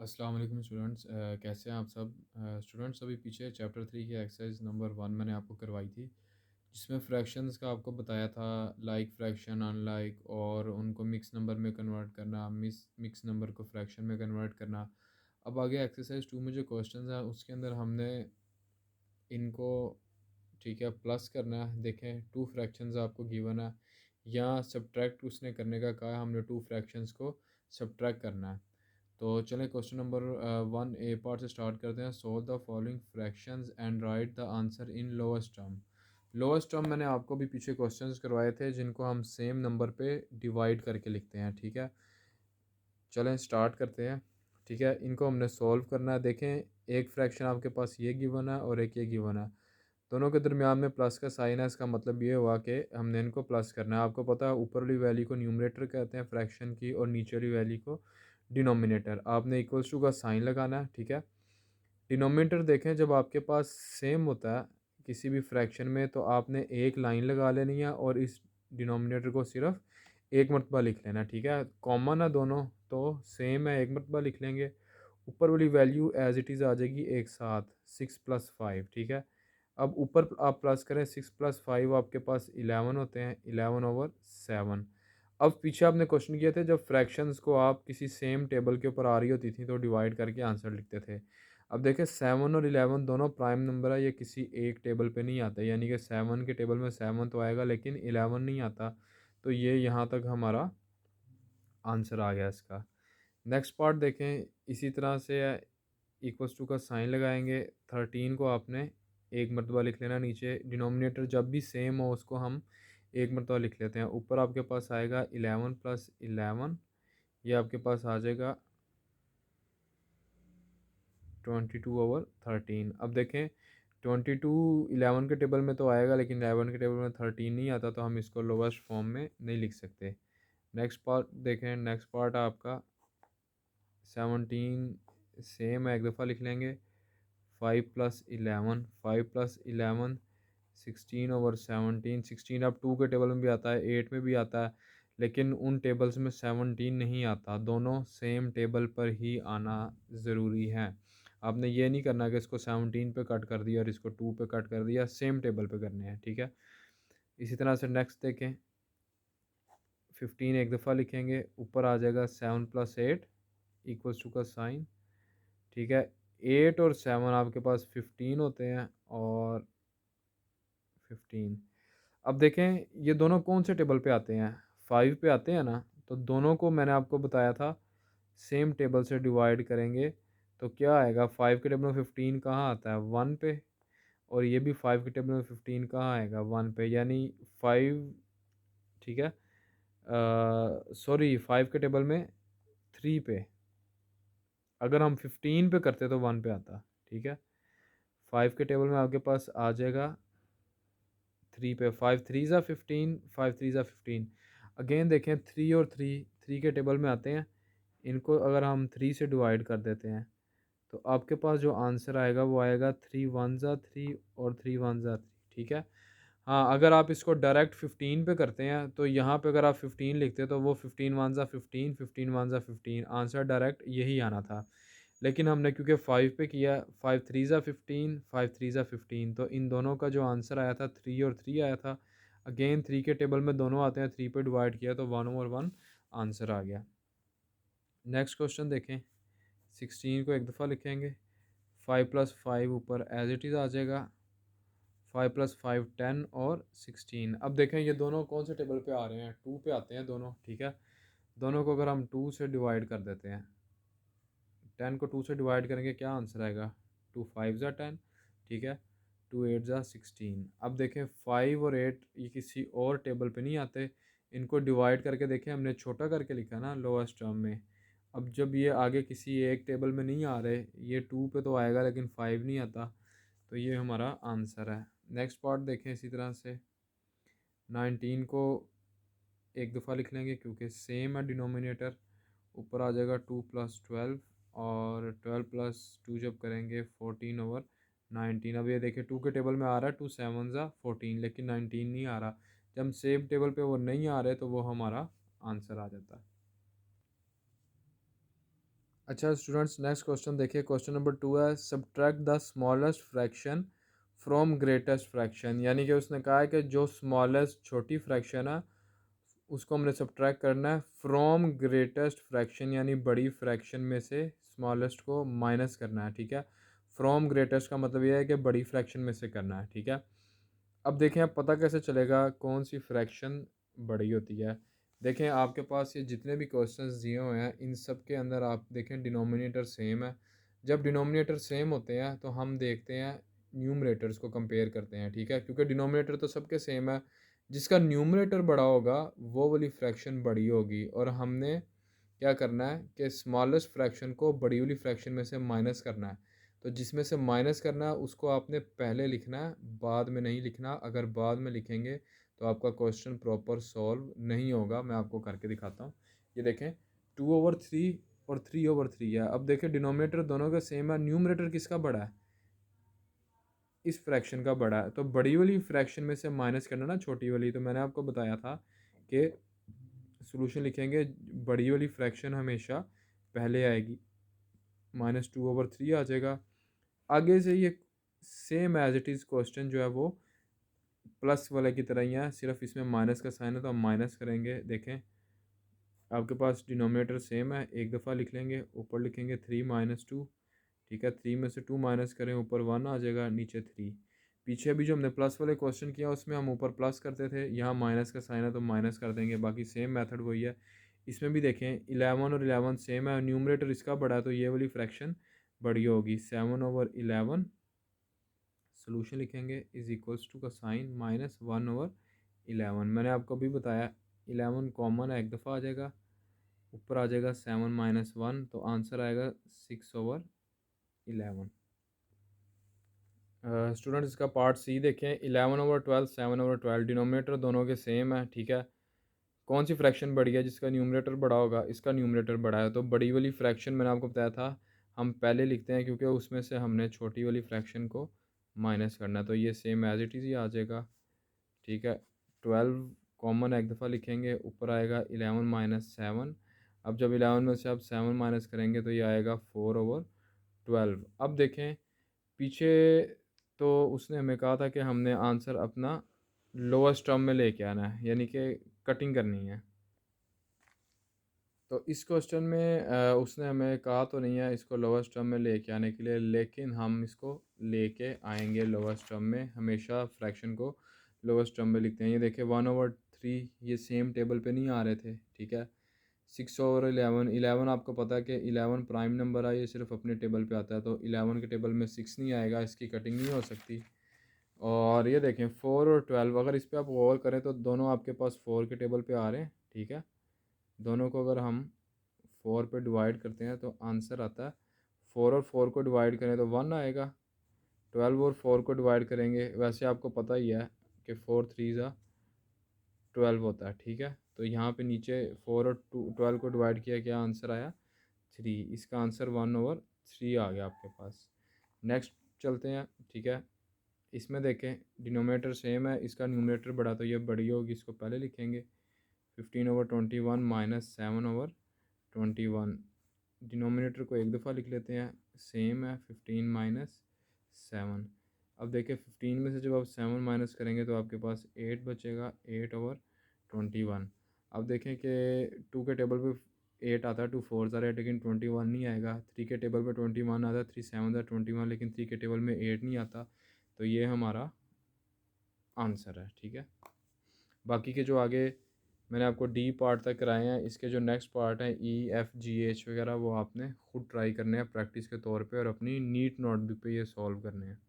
अस्सलाम वालेकुम स्टूडेंट्स। कैसे हैं आप सब? स्टूडेंट्स, अभी पीछे चैप्टर 3 की एक्सरसाइज नंबर 1 मैंने आपको करवाई थी, जिसमें फ्रैक्शंस का आपको बताया था, लाइक फ्रैक्शन, अनलाइक, और उनको मिक्स नंबर में कन्वर्ट करना, मिक्स नंबर को फ्रैक्शन में कन्वर्ट करना। अब आगे एक्सरसाइज 2 में जो क्वेश्चंस हैं उसके अंदर हमने इनको, ठीक है, प्लस करना है। देखें, टू फ्रैक्शंस आपको गिवन है, या सब्ट्रैक्ट उसने करने का कहा है, हमने टू फ्रैक्शंस को सब्ट्रैक्ट करना है। तो चलें क्वेश्चन नंबर 1 ए पार्ट से स्टार्ट करते हैं। Solve the following fractions and right the answer in lowest term. Lowest term मैंने आपको भी पीछे क्वेश्चंस करवाए थे, जिनको हम सेम नंबर पे डिवाइड करके लिखते हैं। ठीक है, चलें स्टार्ट करते हैं। ठीक है, इनको हमने सॉल्व करना है। देखें, एक फ्रैक्शन आपके पास ये गिवन है और एक ये गिवन है, दोनों के दरमियान में प्लस का साइन है। इसका मतलब ये हुआ कि हमने इनको प्लस करना है। आपको पता है, ऊपर वाली वैल्यू को न्यूमरेटर कहते हैं फ्रैक्शन की, और नीचे वाली वैल्यू को डिनोमिनेटर। आपने इक्वल्स टू का साइन लगाना है। ठीक है, डिनोमिनेटर देखें, जब आपके पास सेम होता है किसी भी फ्रैक्शन में, तो आपने एक लाइन लगा लेनी है और इस डिनोमिनेटर को सिर्फ एक मरतबा लिख लेना। ठीक है, कॉमन है दोनों, तो सेम है, एक मरतबा लिख लेंगे। ऊपर वाली वैल्यू एज इट इज़ आ जाएगी एक साथ, 6+5। ठीक है, अब ऊपर आप प्लस करें, 6+5 आपके पास 11 होते हैं, 11/7। अब पीछे आपने क्वेश्चन किए थे, जब फ्रैक्शंस को आप किसी सेम टेबल के ऊपर आ रही होती थी तो डिवाइड करके आंसर लिखते थे। अब देखें, 7 और 11 दोनों प्राइम नंबर है, ये किसी एक टेबल पे नहीं आता, यानी कि 7 के टेबल में 7 तो आएगा लेकिन 11 नहीं आता। तो ये यहाँ तक हमारा आंसर आ गया इसका। नेक्स्ट पार्ट देखें, इसी तरह से इक्वल्स टू का साइन लगाएंगे। 13 को आपने एक मरतबा लिख लेना नीचे। डिनोमिनेटर जब भी सेम हो उसको हम एक मरतबा लिख लेते हैं। ऊपर आपके पास आएगा 11+11, ये आपके पास आ जाएगा 22/13। अब देखें, 22 11 के टेबल में तो आएगा लेकिन 11 के टेबल में 13 नहीं आता, तो हम इसको लोवेस्ट फॉर्म में नहीं लिख सकते। नेक्स्ट पार्ट देखें, नेक्स्ट पार्ट आपका 17 सेम है, एक दफ़ा लिख लेंगे। 5+11, 5+11 16/17। 16 अब 2 के टेबल में भी आता है, 8 में भी आता है, लेकिन उन टेबल्स में 17 नहीं आता। दोनों सेम टेबल पर ही आना ज़रूरी है। आपने ये नहीं करना कि इसको 17 पे कट कर दिया और इसको 2 पे कट कर दिया, सेम टेबल पे करने हैं। ठीक है, इसी तरह से नेक्स्ट देखें, 15 एक दफ़ा लिखेंगे, ऊपर आ जाएगा 7+8 इक्वल्स टू का साइन। ठीक है, 8 और 7 आपके पास 15 होते हैं, और 15। अब देखें, ये दोनों कौन से टेबल पे आते हैं? 5 पे आते हैं ना, तो दोनों को मैंने आपको बताया था सेम टेबल से डिवाइड करेंगे तो क्या आएगा। 5 के टेबल में 15 कहाँ आता है? 1 पे। और ये भी 5 के टेबल में 15 कहाँ आएगा? 1 पे, यानी 5। ठीक है, सॉरी, 5 के टेबल में 3 पे। अगर हम 15 पे करते तो 1 पे आता। ठीक है, 5 के टेबल में आपके पास आ जाएगा 3 पे। 5 3 ज़ा 15, 5 3 ज़ा 15। अगेन देखें, 3 और 3 के टेबल में आते हैं। इनको अगर हम 3 से डिवाइड कर देते हैं तो आपके पास जो आंसर आएगा वो आएगा 3 1 ज़ा 3 और 3 1 ज़ा 3। ठीक है, हाँ, अगर आप इसको डायरेक्ट 15 पे करते हैं तो यहाँ पे अगर आप 15 लिखते तो वो 15 1 ज़ा 15, 15 1 ज़ा 15, आंसर डायरेक्ट यही आना था। लेकिन हमने क्योंकि 5 पे किया, 5 3 ज़ा 15, 5 3 ज़ा 15, तो इन दोनों का जो आंसर आया था 3 और 3 आया था। अगेन 3 के टेबल में दोनों आते हैं, 3 पे डिवाइड किया तो 1/1 आंसर आ गया। नेक्स्ट क्वेश्चन देखें, 16 को एक दफ़ा लिखेंगे। 5+5 ऊपर एज इट इज़ आ जाएगा। 5+5 10 और 16। अब देखें, ये दोनों कौन से टेबल पे आ रहे हैं? 2 पे आते हैं दोनों। ठीक है, दोनों को अगर हम 2 से डिवाइड कर देते हैं, 10 को 2 से डिवाइड करेंगे, क्या आंसर आएगा? 2 5 ज़ा 10। ठीक है, 2 8 ज़ा 16। अब देखें, 5 और 8 ये किसी और टेबल पे नहीं आते। इनको डिवाइड करके देखें, हमने छोटा करके लिखा ना लोअस्ट टर्म में। अब जब ये आगे किसी एक टेबल में नहीं आ रहे, ये 2 पे तो आएगा लेकिन 5 नहीं आता, तो ये हमारा आंसर है। नेक्स्ट पार्ट देखें, इसी तरह से 19 को एक दफ़ा लिख लेंगे क्योंकि सेम है डिनोमिनेटर। ऊपर आ जाएगा 2+12, और 12+2 जब करेंगे 14/19। अब ये देखिए, 2 के टेबल में आ रहा है 2 7 ज़ा 14, लेकिन 19 नहीं आ रहा। जब हम सेम टेबल पे वो नहीं आ रहे तो वो हमारा आंसर आ जाता है। अच्छा स्टूडेंट्स, नेक्स्ट क्वेश्चन देखिए। क्वेश्चन नंबर 2 है, subtract the smallest fraction from greatest fraction. यानी कि उसने कहा है कि जो स्मॉलेस्ट छोटी फ्रैक्शन है उसको हमने सब्ट्रैक्ट करना है फ्रॉम ग्रेटेस्ट फ्रैक्शन, यानी बड़ी फ्रैक्शन में से स्मॉलेस्ट को माइनस करना है। ठीक है, फ्रॉम ग्रेटेस्ट का मतलब यह है कि बड़ी फ्रैक्शन में से करना है। ठीक है, अब देखें अब पता कैसे चलेगा कौन सी फ्रैक्शन बड़ी होती है। देखें आपके पास ये जितने भी क्वेश्चंस दिए हुए हैं इन सब के अंदर आप देखें डिनोमिनेटर सेम है। जब डिनोमिनेटर सेम होते हैं तो हम देखते हैं न्यूमरेटर्स को कंपेयर करते हैं। ठीक है, क्योंकि डिनोमिनेटर तो सबके सेम है, जिसका न्यूमरेटर बड़ा होगा वो वाली फ्रैक्शन बड़ी होगी। और हमने क्या करना है कि स्मॉलेस्ट फ्रैक्शन को बड़ी वाली फ्रैक्शन में से माइनस करना है। तो जिसमें से माइनस करना है उसको आपने पहले लिखना है, बाद में नहीं लिखना। अगर बाद में लिखेंगे तो आपका क्वेश्चन प्रॉपर सॉल्व नहीं होगा। मैं आपको करके दिखाता हूँ। ये देखें 2/3 और 3/3 है। अब देखें डिनोमिनेटर दोनों का सेम है, न्यूमरेटर किसका बड़ा है, इस फ्रैक्शन का बड़ा है। तो बड़ी वाली फ्रैक्शन में से माइनस करना ना छोटी वाली। तो मैंने आपको बताया था कि सोल्यूशन लिखेंगे, बड़ी वाली फ्रैक्शन हमेशा पहले आएगी, -2/3 आ जाएगा। आगे से ये same as it is question जो है वो प्लस वाले की तरह ही है, सिर्फ इसमें माइनस का साइन है तो हम माइनस करेंगे। देखें आपके पास डिनोमिनेटर सेम है, एक दफ़ा लिख लेंगे, ऊपर लिखेंगे 3 - 2। ठीक है, 3 में से 2 माइनस करें, ऊपर 1 आ जाएगा, नीचे 3। पीछे अभी जो हमने प्लस वाले क्वेश्चन किया उसमें हम ऊपर प्लस करते थे, यहाँ माइनस का साइन है तो माइनस कर देंगे। बाकी सेम मेथड वही है। इसमें भी देखें 11 और 11 सेम है, न्यूमरेटर इसका बड़ा है तो ये वाली फ्रैक्शन बड़ी होगी। 7/11 सोल्यूशन लिखेंगे इज इक्वल्स टू का साइन -1/11। मैंने आपको अभी बताया 11 कॉमन है, एक दफ़ा आ जाएगा, ऊपर आ जाएगा 7 - 1 तो आंसर आएगा 6/11। स्टूडेंट्स इसका पार्ट सी देखें। 11/12 7/12 डिनोमिनेटर दोनों के सेम है। ठीक है, कौन सी फ्रैक्शन बड़ी है, जिसका न्यूमरेटर बड़ा होगा इसका न्यूमरेटर बड़ा है। तो बड़ी वाली फ्रैक्शन मैंने आपको बताया था हम पहले लिखते हैं, क्योंकि उसमें से हमने छोटी वाली फ्रैक्शन को माइनस करना है। तो ये सेम एज इट इज़ ही आ जाएगा। ठीक है, 12 कॉमन एक दफ़ा लिखेंगे, ऊपर आएगा 11 - 7। अब जब 11 में से आप 7 माइनस करेंगे तो ये आएगा 4/12। अब देखें पीछे तो उसने हमें कहा था कि हमने आंसर अपना लोअस्ट टर्म में लेके आना है, यानी कि कटिंग करनी है। तो इस क्वेश्चन में उसने हमें कहा तो नहीं है इसको लोअस्ट टर्म में लेके आने के लिए, लेकिन हम इसको लेके आएंगे लोअस्ट टर्म में। हमेशा फ्रैक्शन को लोअस्ट टर्म में लिखते हैं। ये देखिए 1/3 ये सेम टेबल पे नहीं आ रहे थे। ठीक है, 6/11 11 आपको पता है कि 11 प्राइम नंबर है, ये सिर्फ अपने टेबल पे आता है। तो 11 के टेबल में 6 नहीं आएगा, इसकी कटिंग नहीं हो सकती। और ये देखें 4 और 12, अगर इस पर आप गौर करें तो दोनों आपके पास 4 के टेबल पे आ रहे हैं। ठीक है, दोनों को अगर हम 4 पे डिवाइड करते हैं तो आंसर आता है 4 और 4 को डिवाइड करें तो 1 आएगा। 12 और 4 को डिवाइड करेंगे, वैसे आपको पता ही है कि 4 3 12 होता है। ठीक है, तो यहाँ पे नीचे 4 और 12 को डिवाइड किया, क्या आंसर आया 3। इसका आंसर 1/3 आ गया आपके पास। नेक्स्ट चलते हैं। ठीक है, इसमें देखें डिनोमिनेटर सेम है, इसका न्यूमरेटर बड़ा तो ये बड़ी होगी, इसको पहले लिखेंगे। 15/21 -7/21। डिनोमिनेटर को एक दफ़ा लिख लेते हैं, सेम है 15 - 7। अब देखिए 15 में से जब आप 7 माइनस करेंगे तो आपके पास 8 बचेगा, 8/21। अब देखें कि 2 के टेबल पे 8 आता है, 2 4 8, लेकिन 21 नहीं आएगा। 3 के टेबल पे 21 आता है, 3 7 21, लेकिन 3 के टेबल में 8 नहीं आता। तो ये हमारा आंसर है। ठीक है, बाकी के जो आगे मैंने आपको डी पार्ट तक कराए हैं, इसके जो नेक्स्ट पार्ट हैं EF GH वगैरह वो आपने खुद ट्राई करने हैं प्रैक्टिस के तौर पे और अपनी नीट नोटबुक पे ये सॉल्व करने हैं।